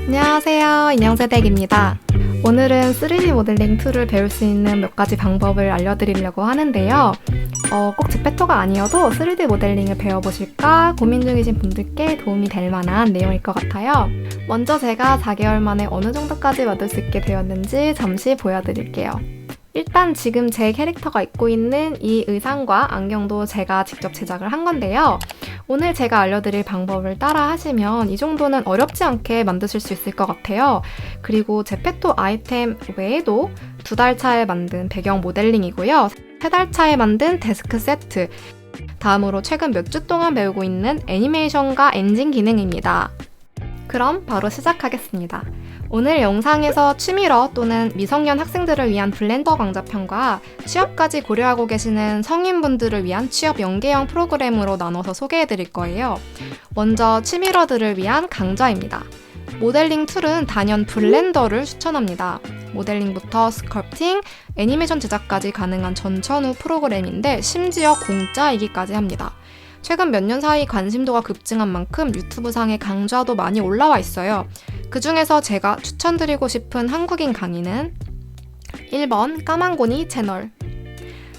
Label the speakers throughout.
Speaker 1: 안녕하세요. 인형새댁입니다. 오늘은 3D 모델링 툴을 배울 수 있는 몇 가지 방법을 알려드리려고 하는데요. 꼭 제페토가 아니어도 3D 모델링을 배워보실까 고민 중이신 분들께 도움이 될 만한 내용일 것 같아요. 먼저 제가 4개월 만에 어느 정도까지 만들 수 있게 되었는지 잠시 보여드릴게요. 일단 지금 제 캐릭터가 입고 있는 이 의상과 안경도 제가 직접 제작을 한 건데요. 오늘 제가 알려드릴 방법을 따라 하시면 이 정도는 어렵지 않게 만드실 수 있을 것 같아요. 그리고 제페토 아이템 외에도 2달 차에 만든 배경 모델링이고요. 3달 차에 만든 데스크 세트, 다음으로 최근 몇 주 동안 배우고 있는 애니메이션과 엔진 기능입니다. 그럼 바로 시작하겠습니다. 오늘 영상에서 취미러 또는 미성년 학생들을 위한 블렌더 강좌편과 취업까지 고려하고 계시는 성인분들을 위한 취업 연계형 프로그램으로 나눠서 소개해드릴 거예요. 먼저 취미러들을 위한 강좌입니다. 모델링 툴은 단연 블렌더를 추천합니다. 모델링부터 스컬프팅, 애니메이션 제작까지 가능한 전천후 프로그램인데 심지어 공짜이기까지 합니다. 최근 몇 년 사이 관심도가 급증한 만큼 유튜브상에 강좌도 많이 올라와 있어요. 그 중에서 제가 추천드리고 싶은 한국인 강의는 1번 까만고니 채널.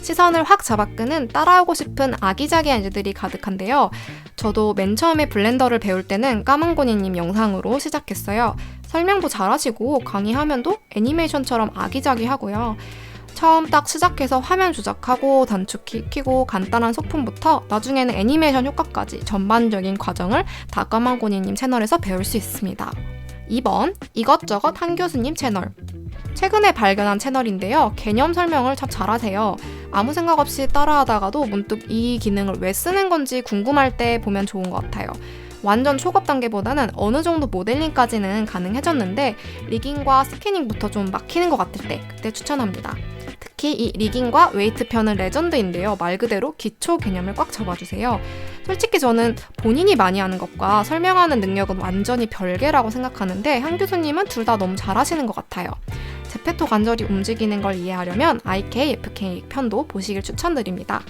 Speaker 1: 시선을 확 잡아끄는 따라하고 싶은 아기자기한 애들이 가득한데요. 저도 맨 처음에 블렌더를 배울 때는 까만고니님 영상으로 시작했어요. 설명도 잘하시고 강의 화면도 애니메이션처럼 아기자기하고요. 처음 딱 시작해서 화면 조작하고 단축키 켜고 간단한 소품부터 나중에는 애니메이션 효과까지 전반적인 과정을 다 까만고니님 채널에서 배울 수 있습니다. 2번 이것저것 한 교수님 채널. 최근에 발견한 채널인데요. 개념 설명을 참 잘하세요. 아무 생각 없이 따라하다가도 문득 이 기능을 왜 쓰는 건지 궁금할 때 보면 좋은 것 같아요. 완전 초급 단계보다는 어느 정도 모델링까지는 가능해졌는데 리깅과 스캐닝부터 좀 막히는 것 같을 때 그때 추천합니다. 특히 이 리깅과 웨이트 편은 레전드인데요. 말 그대로 기초 개념을 꽉 잡아주세요. 솔직히 저는 본인이 많이 하는 것과 설명하는 능력은 완전히 별개라고 생각하는데 한 교수님은 둘 다 너무 잘하시는 것 같아요. 제페토 관절이 움직이는 걸 이해하려면 IK, FK 편도 보시길 추천드립니다.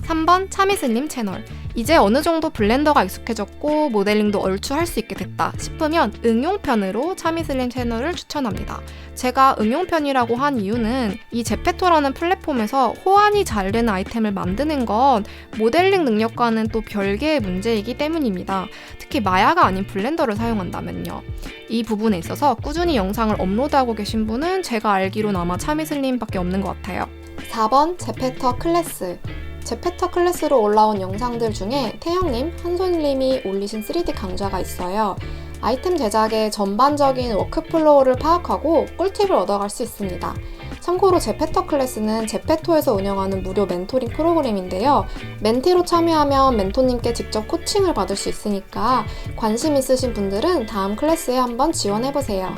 Speaker 1: 3번 차미슬님 채널. 이제 어느 정도 블렌더가 익숙해졌고 모델링도 얼추 할 수 있게 됐다 싶으면 응용편으로 차미슬님 채널을 추천합니다. 제가 응용편이라고 한 이유는 이 제페토라는 플랫폼에서 호환이 잘 되는 아이템을 만드는 건 모델링 능력과는 또 별개의 문제이기 때문입니다. 특히 마야가 아닌 블렌더를 사용한다면요. 이 부분에 있어서 꾸준히 영상을 업로드하고 계신 분은 제가 알기로는 아마 차미슬님밖에 없는 것 같아요. 4번 제페토 클래스. 제페토 클래스로 올라온 영상들 중에 태영님, 한솔님이 올리신 3D 강좌가 있어요. 아이템 제작의 전반적인 워크플로우를 파악하고 꿀팁을 얻어갈 수 있습니다. 참고로 제페토 클래스는 제페토에서 운영하는 무료 멘토링 프로그램인데요. 멘티로 참여하면 멘토님께 직접 코칭을 받을 수 있으니까 관심 있으신 분들은 다음 클래스에 한번 지원해보세요.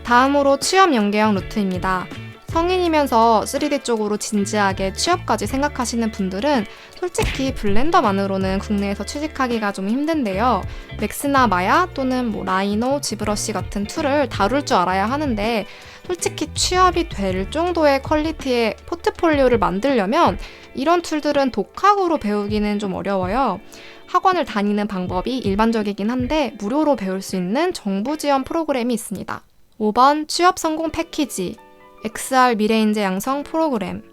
Speaker 1: 다음으로 취업 연계형 루트입니다. 성인이면서 3D 쪽으로 진지하게 취업까지 생각하시는 분들은 솔직히 블렌더만으로는 국내에서 취직하기가 좀 힘든데요. 맥스나 마야 또는 라이노, 지브러시 같은 툴을 다룰 줄 알아야 하는데 솔직히 취업이 될 정도의 퀄리티의 포트폴리오를 만들려면 이런 툴들은 독학으로 배우기는 좀 어려워요. 학원을 다니는 방법이 일반적이긴 한데 무료로 배울 수 있는 정부 지원 프로그램이 있습니다. 5번 취업 성공 패키지. XR 미래인재 양성 프로그램.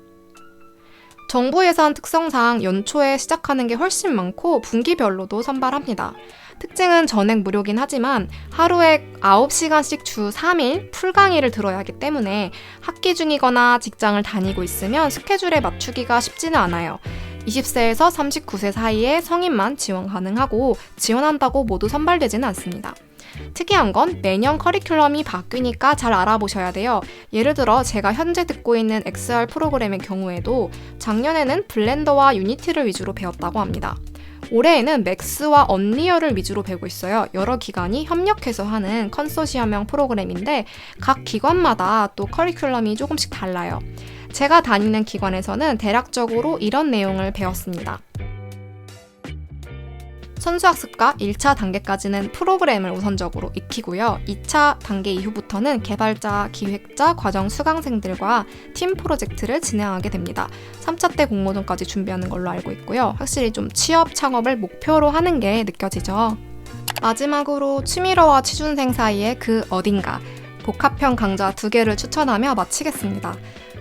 Speaker 1: 정부 예산 특성상 연초에 시작하는 게 훨씬 많고 분기별로도 선발합니다. 특징은 전액 무료긴 하지만 하루에 9시간씩 주 3일 풀강의를 들어야 하기 때문에 학기 중이거나 직장을 다니고 있으면 스케줄에 맞추기가 쉽지는 않아요. 20세에서 39세 사이의 성인만 지원 가능하고 지원한다고 모두 선발되지는 않습니다. 특이한 건 매년 커리큘럼이 바뀌니까 잘 알아보셔야 돼요. 예를 들어 제가 현재 듣고 있는 XR 프로그램의 경우에도 작년에는 블렌더와 유니티를 위주로 배웠다고 합니다. 올해에는 맥스와 언리얼을 위주로 배우고 있어요. 여러 기관이 협력해서 하는 컨소시엄형 프로그램인데 각 기관마다 또 커리큘럼이 조금씩 달라요. 제가 다니는 기관에서는 대략적으로 이런 내용을 배웠습니다. 선수학습과 1차 단계까지는 프로그램을 우선적으로 익히고요. 2차 단계 이후부터는 개발자, 기획자, 과정 수강생들과 팀 프로젝트를 진행하게 됩니다. 3차 때 공모전까지 준비하는 걸로 알고 있고요. 확실히 좀 취업, 창업을 목표로 하는 게 느껴지죠. 마지막으로 취미러와 취준생 사이의 그 어딘가 복합형 강좌 2개를 추천하며 마치겠습니다.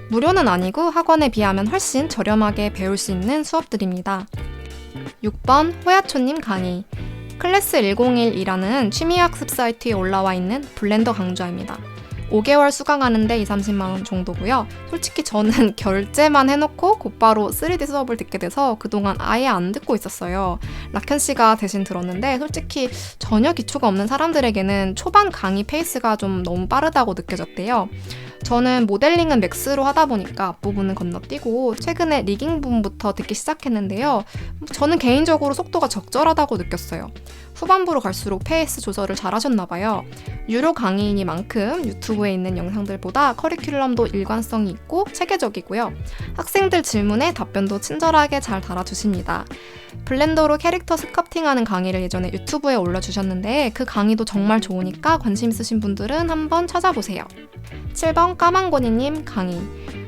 Speaker 1: 무료는 아니고 학원에 비하면 훨씬 저렴하게 배울 수 있는 수업들입니다. 6번 호야초님 강의. 클래스 101이라는 취미학습 사이트에 올라와 있는 블렌더 강좌입니다. 5개월 수강하는데 2~30만 원 정도고요. 솔직히 저는 결제만 해놓고 곧바로 3D 수업을 듣게 돼서 그동안 아예 안 듣고 있었어요. 락현 씨가 대신 들었는데 솔직히 전혀 기초가 없는 사람들에게는 초반 강의 페이스가 좀 너무 빠르다고 느껴졌대요. 저는 모델링은 맥스로 하다 보니까 앞부분은 건너뛰고 최근에 리깅 부분부터 듣기 시작했는데요. 저는 개인적으로 속도가 적절하다고 느꼈어요. 후반부로 갈수록 페이스 조절을 잘 하셨나봐요. 유료 강의이니만큼 유튜브에 있는 영상들보다 커리큘럼도 일관성이 있고 체계적이고요. 학생들 질문에 답변도 친절하게 잘 달아주십니다. 블렌더로 캐릭터 스culpting하는 강의를 예전에 유튜브에 올려주셨는데 그 강의도 정말 좋으니까 관심 있으신 분들은 한번 찾아보세요. 7번 까망고니님 강의.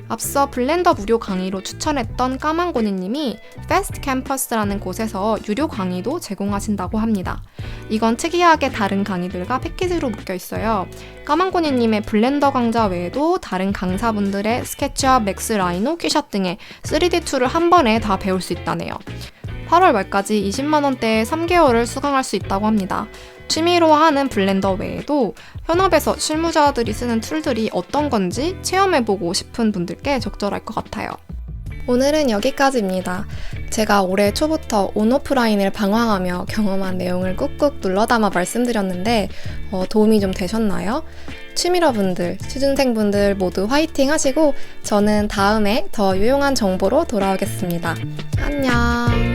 Speaker 1: 앞서 블렌더 무료 강의로 추천했던 까망고니님이 패스트 캠퍼스라는 곳에서 유료 강의도 제공하신다고 합니다. 이건 특이하게 다른 강의들과 패키지로 묶여 있어요. 까망고니님의 블렌더 강좌 외에도 다른 강사분들의 스케치업, 맥스 라이노, 퀴샷 등의 3D 툴을 한 번에 다 배울 수 있다네요. 8월 말까지 20만원대에 3개월을 수강할 수 있다고 합니다. 취미로 하는 블렌더 외에도 현업에서 실무자들이 쓰는 툴들이 어떤 건지 체험해보고 싶은 분들께 적절할 것 같아요. 오늘은 여기까지입니다. 제가 올해 초부터 온오프라인을 방황하며 경험한 내용을 꾹꾹 눌러담아 말씀드렸는데 도움이 좀 되셨나요? 취미러분들, 취준생분들 모두 화이팅 하시고 저는 다음에 더 유용한 정보로 돌아오겠습니다. 안녕!